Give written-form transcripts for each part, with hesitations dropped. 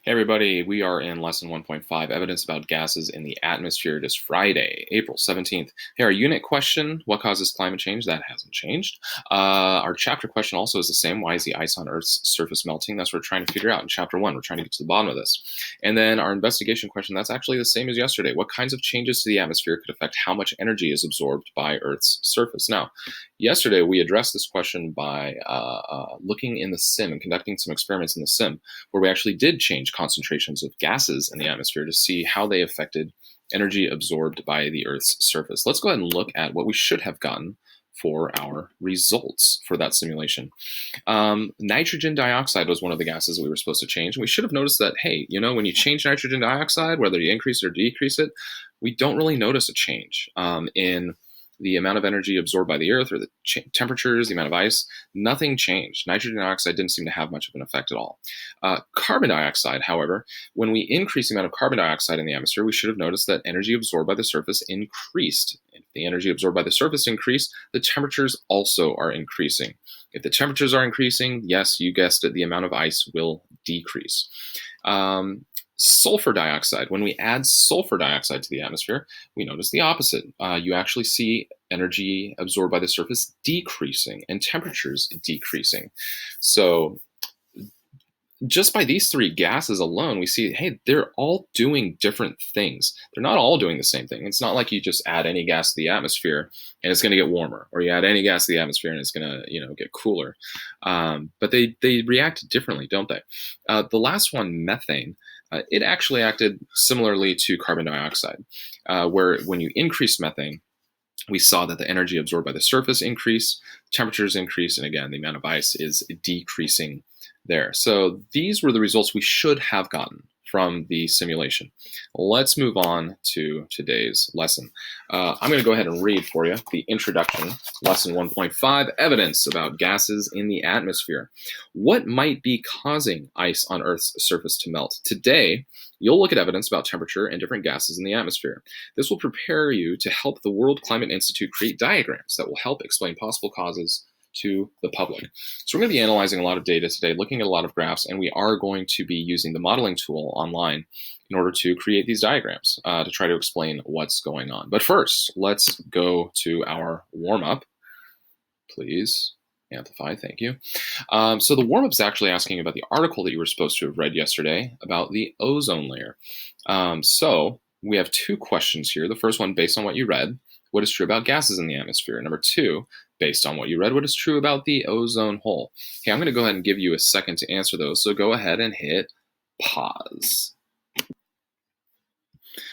Hey everybody, we are in lesson 1.5, evidence about gases in the atmosphere. It is Friday, April 17th. Hey, our unit question, what causes climate change? That hasn't changed. Our chapter question also is the same. Why is the ice on Earth's surface melting? That's what we're trying to figure out in chapter 1. We're trying to get to the bottom of this. And then our investigation question, that's actually the same as yesterday. What kinds of changes to the atmosphere could affect how much energy is absorbed by Earth's surface? Now, yesterday we addressed this question by looking in the sim and conducting some experiments in the sim where we actually did change concentrations of gases in the atmosphere to see how they affected energy absorbed by the Earth's surface. Let's go ahead and look at what we should have gotten for our results for that simulation. Nitrogen dioxide was one of the gases that we were supposed to change. And we should have noticed that, hey, when you change nitrogen dioxide, whether you increase it or decrease it, we don't really notice a change in the amount of energy absorbed by the Earth or the temperatures, the amount of ice. Nothing changed. Nitrogen dioxide didn't seem to have much of an effect at all. Carbon dioxide, however, when we increase the amount of carbon dioxide in the atmosphere, we should have noticed that energy absorbed by the surface increased. If the energy absorbed by the surface increased, the temperatures also are increasing. If the temperatures are increasing, yes, you guessed it, the amount of ice will decrease. Sulfur dioxide. When we add sulfur dioxide to the atmosphere, we notice the opposite. You actually see energy absorbed by the surface decreasing and temperatures decreasing. So just by these three gases alone, we see, hey, they're all doing different things. They're not all doing the same thing. It's not like you just add any gas to the atmosphere and it's going to get warmer, or you add any gas to the atmosphere and it's going to, get cooler. But they react differently, don't they? The last one, methane. It actually acted similarly to carbon dioxide, where when you increase methane, we saw that the energy absorbed by the surface increased, temperatures increase, and again, the amount of ice is decreasing there. So these were the results we should have gotten from the simulation. Let's move on to today's lesson. I'm going to go ahead and read for you the introduction, lesson 1.5, evidence about gases in the atmosphere. What might be causing ice on Earth's surface to melt? Today, you'll look at evidence about temperature and different gases in the atmosphere. This will prepare you to help the World Climate Institute create diagrams that will help explain possible causes to the public. So we're going to be analyzing a lot of data today, looking at a lot of graphs, and we are going to be using the modeling tool online in order to create these diagrams to try to explain what's going on. But first, let's go to our warm-up. Please amplify, thank you. So the warm-up is actually asking about the article that you were supposed to have read yesterday about the ozone layer. So we have two questions here. The first one, based on what you read, what is true about gases in the atmosphere? Number two, based on what you read, what is true about the ozone hole? Okay, I'm going to go ahead and give you a second to answer those. So go ahead and hit pause.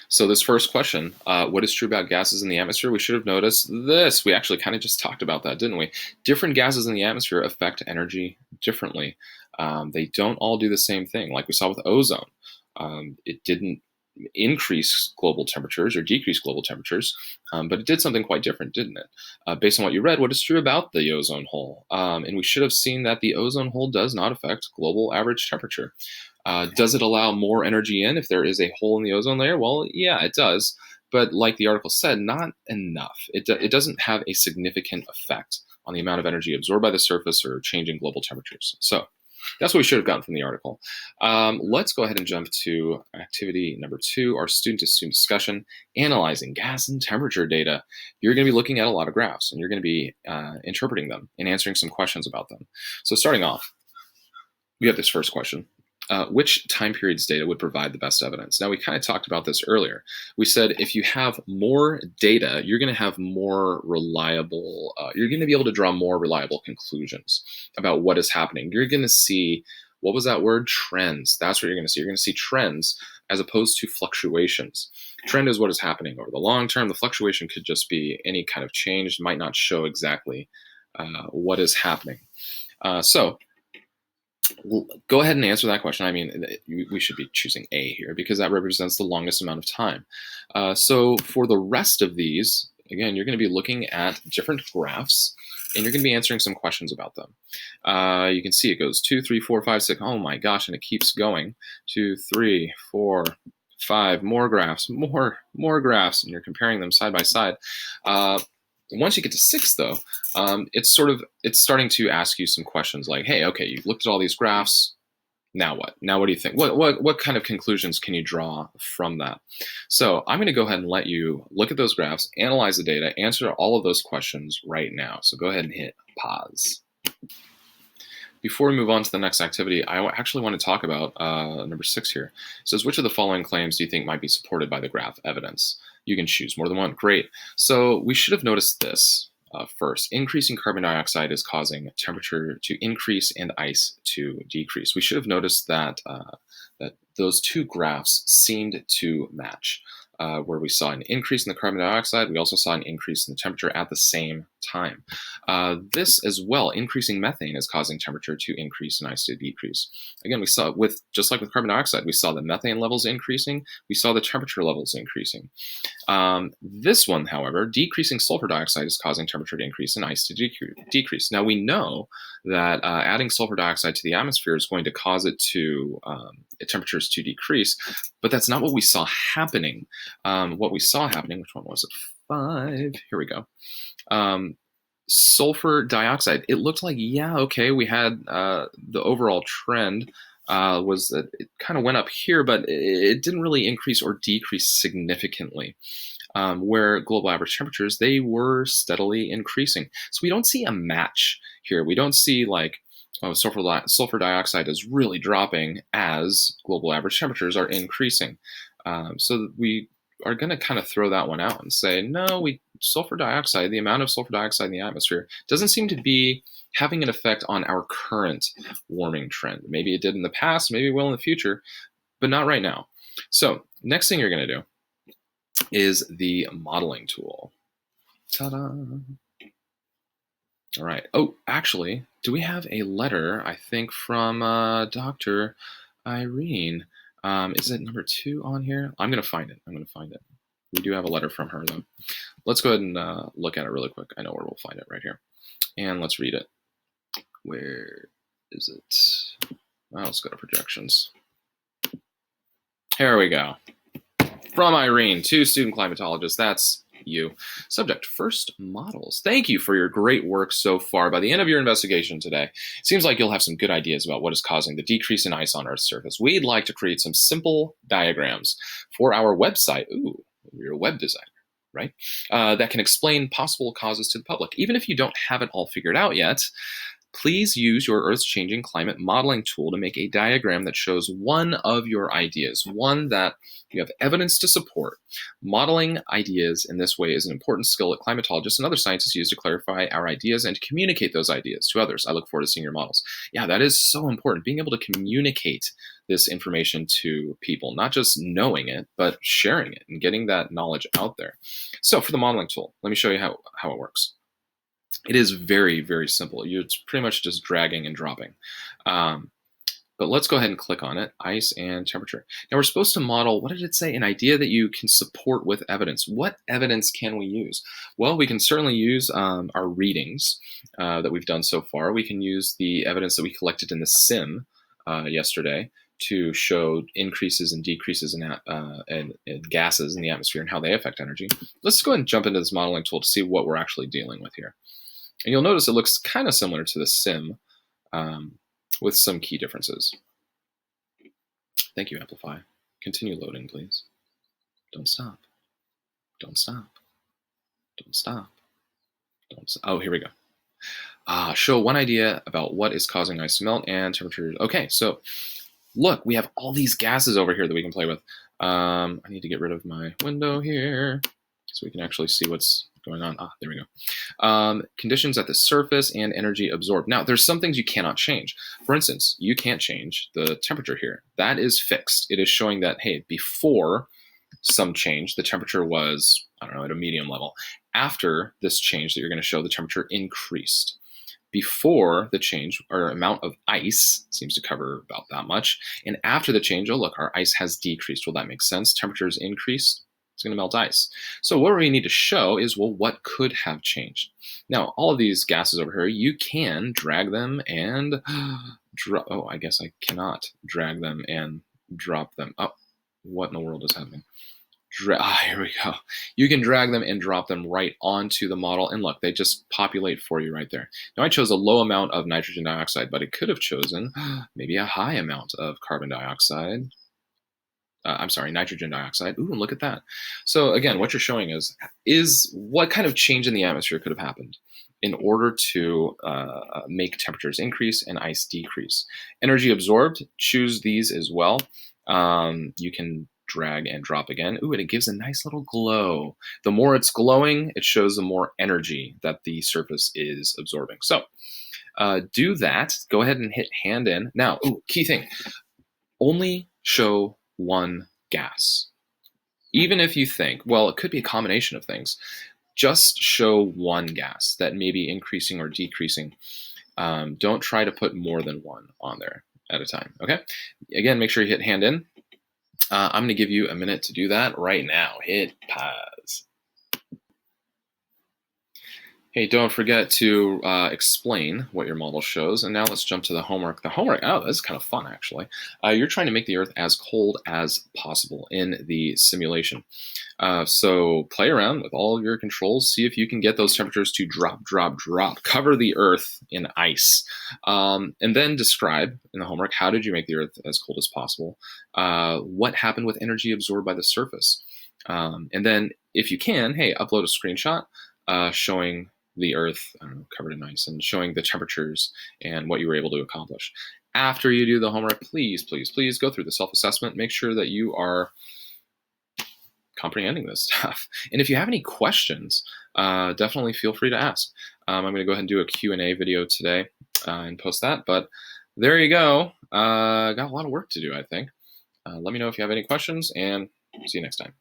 So this first question, what is true about gases in the atmosphere? We should have noticed this. We actually kind of just talked about that, didn't we? Different gases in the atmosphere affect energy differently. They don't all do the same thing. Like we saw with ozone, it didn't increase global temperatures or decrease global temperatures, but it did something quite different, didn't it? Based on what you read, what is true about the ozone hole? And we should have seen that the ozone hole does not affect global average temperature. Does it allow more energy in if there is a hole in the ozone layer? Well, yeah, it does. But like the article said, not enough. It doesn't have a significant effect on the amount of energy absorbed by the surface or changing global temperatures. So that's what we should have gotten from the article. Let's go ahead and jump to activity number 2, our student-to-student discussion, analyzing gas and temperature data. You're going to be looking at a lot of graphs, and you're going to be interpreting them and answering some questions about them. So starting off, we have this first question. Which time period's data would provide the best evidence? Now, we kind of talked about this earlier. We said if you have more data, you're going to have more reliable, you're going to be able to draw more reliable conclusions about what is happening. You're going to see, what was that word? Trends. That's what you're going to see. You're going to see trends as opposed to fluctuations. Trend is what is happening over the long term. The fluctuation could just be any kind of change. It might not show exactly what is happening. So go ahead and answer that question. I mean, we should be choosing A here because that represents the longest amount of time. So for the rest of these, again, you're going to be looking at different graphs and you're going to be answering some questions about them. You can see it goes 2, 3, 4, 5, 6. Oh my gosh, and it keeps going. 2, 3, 4, 5, more graphs, more graphs, and you're comparing them side by side. Once you get to 6, though, it's starting to ask you some questions like, hey, okay, you've looked at all these graphs. Now what? Now what do you think? What kind of conclusions can you draw from that? So I'm going to go ahead and let you look at those graphs, analyze the data, answer all of those questions right now. So go ahead and hit pause. Before we move on to the next activity, I actually want to talk about number 6 here. It says, which of the following claims do you think might be supported by the graph evidence? You can choose more than one. Great. So we should have noticed this. First, increasing carbon dioxide is causing temperature to increase and ice to decrease. We should have noticed that that those two graphs seemed to match, where we saw an increase in the carbon dioxide. We also saw an increase in the temperature at the same time. This as well, increasing methane is causing temperature to increase and ice to decrease. Again, we saw just like with carbon dioxide, we saw the methane levels increasing. We saw the temperature levels increasing. This one, however, decreasing sulfur dioxide is causing temperature to increase and ice to decrease. Now we know that adding sulfur dioxide to the atmosphere is going to cause it to temperatures to decrease, but that's not what we saw happening. What we saw happening, which one was it? 5. Here we go. Sulfur dioxide. It looked like, yeah, okay, we had the overall trend was that it kind of went up here, but it didn't really increase or decrease significantly. Where global average temperatures, they were steadily increasing. So we don't see a match here. We don't see like, oh, sulfur dioxide is really dropping as global average temperatures are increasing. So we are going to kind of throw that one out and say, no, sulfur dioxide, the amount of sulfur dioxide in the atmosphere doesn't seem to be having an effect on our current warming trend. Maybe it did in the past, maybe it will in the future, but not right now. So next thing you're going to do is the modeling tool. Ta-da! All right. Oh, actually, do we have a letter, I think, from Dr. Irene? Is it number 2 on here? I'm going to find it. We do have a letter from her, though. Let's go ahead and look at it really quick. I know where we'll find it right here. And let's read it. Where is it? Well, let's go to projections. Here we go. From Irene to student climatologist. That's you. Subject, first models. Thank you for your great work so far. By the end of your investigation today, it seems like you'll have some good ideas about what is causing the decrease in ice on Earth's surface. We'd like to create some simple diagrams for our website. Ooh, you're a web designer, right? That can explain possible causes to the public. Even if you don't have it all figured out yet, please use your Earth-changing climate modeling tool to make a diagram that shows one of your ideas, one that you have evidence to support. Modeling ideas in this way is an important skill that climatologists and other scientists use to clarify our ideas and to communicate those ideas to others. I look forward to seeing your models. Yeah, that is so important, being able to communicate this information to people, not just knowing it, but sharing it and getting that knowledge out there. So for the modeling tool, let me show you how it works. It is very, very simple. It's pretty much just dragging and dropping. But let's go ahead and click on it, ice and temperature. Now we're supposed to model, what did it say? An idea that you can support with evidence. What evidence can we use? Well, we can certainly use our readings that we've done so far. We can use the evidence that we collected in the sim yesterday to show increases and decreases in gases in the atmosphere and how they affect energy. Let's go ahead and jump into this modeling tool to see what we're actually dealing with here. And you'll notice it looks kind of similar to the sim with some key differences. Thank you, Amplify. Continue loading, please. Don't stop. Don't stop. Don't stop. Don't stop. Oh, here we go. Show one idea about what is causing ice to melt and temperature. Okay, so look, we have all these gases over here that we can play with. I need to get rid of my window here so we can actually see what's going on. There we go. Conditions at the surface and energy absorbed. Now, there's some things you cannot change. For instance, you can't change the temperature here. That is fixed. It is showing that, hey, before some change, the temperature was, I don't know, at a medium level. After this change that you're going to show, the temperature increased. Before the change, our amount of ice seems to cover about that much. And after the change, oh, look, our ice has decreased. Well, that makes sense. Temperatures increased. It's going to melt ice. So what we need to show is, well, what could have changed? Now, all of these gases over here, you can drag them and drop. Oh, I guess I cannot drag them and drop them. Oh, what in the world is happening? Here we go. You can drag them and drop them right onto the model. And look, they just populate for you right there. Now I chose a low amount of nitrogen dioxide, but it could have chosen maybe a high amount of carbon dioxide. I'm sorry, nitrogen dioxide. Ooh, and look at that. So again, what you're showing is what kind of change in the atmosphere could have happened in order to make temperatures increase and ice decrease. Energy absorbed, choose these as well. You can drag and drop again. Ooh, and it gives a nice little glow. The more it's glowing, it shows the more energy that the surface is absorbing. So do that. Go ahead and hit hand in. Now, ooh, key thing, only show one gas. Even if you think, well, it could be a combination of things, just show one gas that may be increasing or decreasing. Don't try to put more than one on there at a time, okay? Again, make sure you hit hand in. I'm gonna give you a minute to do that right now. Hit pause. Hey, don't forget to explain what your model shows. And now let's jump to the homework. The homework, oh, this is kind of fun, actually. You're trying to make the Earth as cold as possible in the simulation. So play around with all your controls. See if you can get those temperatures to drop, drop, drop. Cover the Earth in ice. And then describe in the homework, how did you make the Earth as cold as possible? What happened with energy absorbed by the surface? And then, if you can, hey, upload a screenshot showing the Earth, I don't know, covered in ice, and showing the temperatures and what you were able to accomplish. After you do the homework, please, please, please go through the self-assessment. Make sure that you are comprehending this stuff. And if you have any questions, definitely feel free to ask. I'm going to go ahead and do a Q&A video today and post that. But there you go. Got a lot of work to do, I think. Let me know if you have any questions, and see you next time.